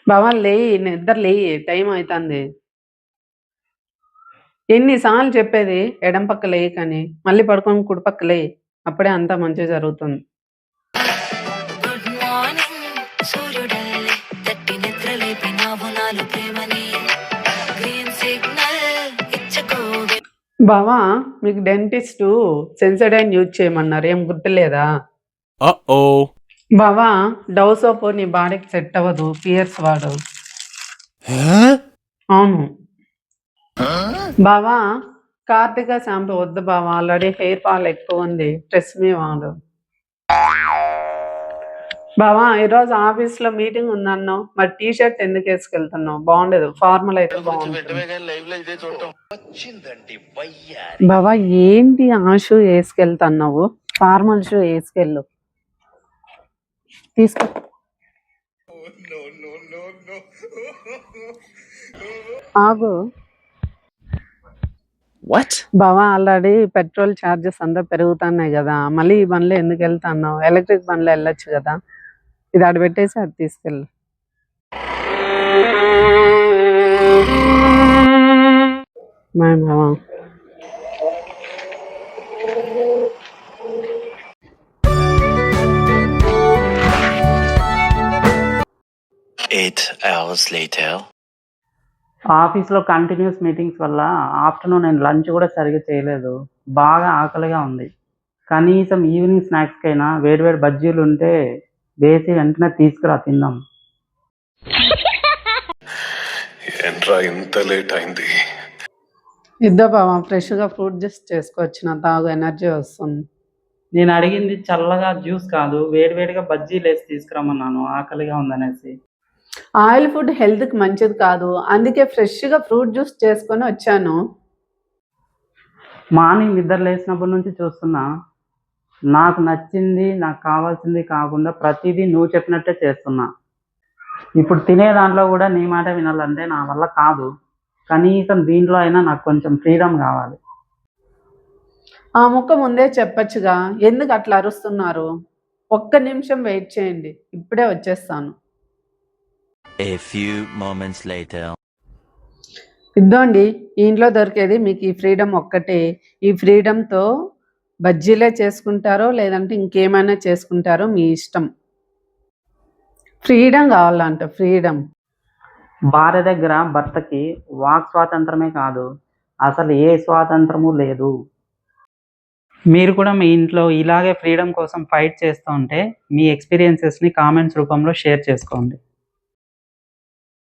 బావా లేయి, నిద్ర లేయి, టైం అయితాంది. ఎన్ని సార్లు చెప్పేది ఎడం పక్క లేయకని. మళ్ళీ పడుకొని కుడి పక్క లేయి. అప్పుడే అంతా మంచిగా జరుగుతుంది. గుడ్ మార్నింగ్ సూర్యుడల్లే తట్టి నిద్ర లేపినావు నాలో ప్రేమని గ్రీన్ సిగ్నల్ ఇచ్చకోవే. బావా మీకు డెంటిస్టు సెన్సడైన్ యూజ్ చేయమన్నారు. ఏం గుర్తులేదా? Uh-oh. బావా డవ్ సోప్ నీ బాడీకి సెట్ అవ్వదు. పియర్స్ వాడు. Huh? అవును. బావా కార్తిక షాంపూ వద్దు బావా. ఆల్రెడీ హెయిర్ ఫాల్ ఎక్కువ ఉంది. ట్రెస్మీ వాడు. బావా ఈరోజు ఆఫీస్లో మీటింగ్ ఉందన్నావు. మరి టీ షర్ట్ ఎందుకు వేసుకెళ్తున్నావు? బాగుండదు. ఫార్మల్ అయితే బాగుంటుంది. బావా ఏంటి ఆ షూ వేసుకెళ్తున్నావు? ఫార్మల్ షూ వేసుకెళ్ళు. తీసుకో. ఆగు. What? బావా ఆల్రెడీ పెట్రోల్ ఛార్జెస్ అంతా పెరుగుతున్నాయి కదా. మళ్ళీ ఈ బండ్లో ఎందుకు వెళ్తున్నావు? ఎలక్ట్రిక్ బండ్లో వెళ్ళొచ్చు కదా. ఇది ఆడ పెట్టేసి అది తీసుకెళ్ళు. బావా 8 hours later. ఆఫీస్లో కంటిన్యూస్ మీటింగ్స్ వల్ల ఆఫ్టర్నూన్ నేను లంచ్ కూడా సరిగ్గా చేయలేదు. బాగా ఆకలిగా ఉంది. కనీసం ఈవినింగ్ స్నాక్స్కైనా వేడివేడి బజ్జీలు ఉంటే వేసి వెంటనే తీసుకురా తిందాం. ఏంట్రా ఇంత లేట్ అయింది? ఇద్దా బావా ఫ్రెష్గా ఫ్రూట్ జ్యూస్ చేసుకొచ్చిన తాగు, ఎనర్జీ వస్తుంది. నేను అడిగింది చల్లగా జ్యూస్ కాదు, వేడివేడిగా బజ్జీలు వేసి తీసుకురమ్మన్నాను ఆకలిగా ఉందనేసి. ఆయిల్ ఫుడ్ హెల్త్కి మంచిది కాదు. అందుకే ఫ్రెష్గా ఫ్రూట్ జ్యూస్ చేసుకొని వచ్చాను. మార్నింగ్ నిద్ర లేచినప్పటి నుంచి చూస్తున్నా, నాకు నచ్చింది నాకు కావాల్సింది కాకుండా ప్రతిదీ నువ్వు చెప్పినట్టే చేస్తున్నా. ఇప్పుడు తినే దాంట్లో కూడా నీ మాట వినాలంటే నా వల్ల కాదు. కనీసం దీంట్లో అయినా నాకు కొంచెం ఫ్రీడమ్ కావాలి. ఆ ముక్క ముందే చెప్పచ్చుగా. ఎందుకు అట్లా అరుస్తున్నారు? ఒక్క నిమిషం వెయిట్ చేయండి, ఇప్పుడే వచ్చేస్తాను. A few moments later. ఇద్దండి ఈ ఇంట్లో దొరికేది మీకు ఈ ఫ్రీడమ్ ఒక్కటే. ఈ ఫ్రీడమ్తో బజ్జీలే చేసుకుంటారో లేదంటే ఇంకేమైనా చేసుకుంటారో మీ ఇష్టం. ఫ్రీడమ్ కావాలంట, ఫ్రీడమ్. భార్య దగ్గర భర్తకి వాక్ స్వాతంత్రమే కాదు, అసలు ఏ స్వాతంత్రము లేదు. మీరు కూడా మీ ఇంట్లో ఇలాగే ఫ్రీడమ్ కోసం ఫైట్ చేస్తూ ఉంటే మీ ఎక్స్పీరియన్సెస్ని కామెంట్స్ రూపంలో షేర్ చేసుకోండి.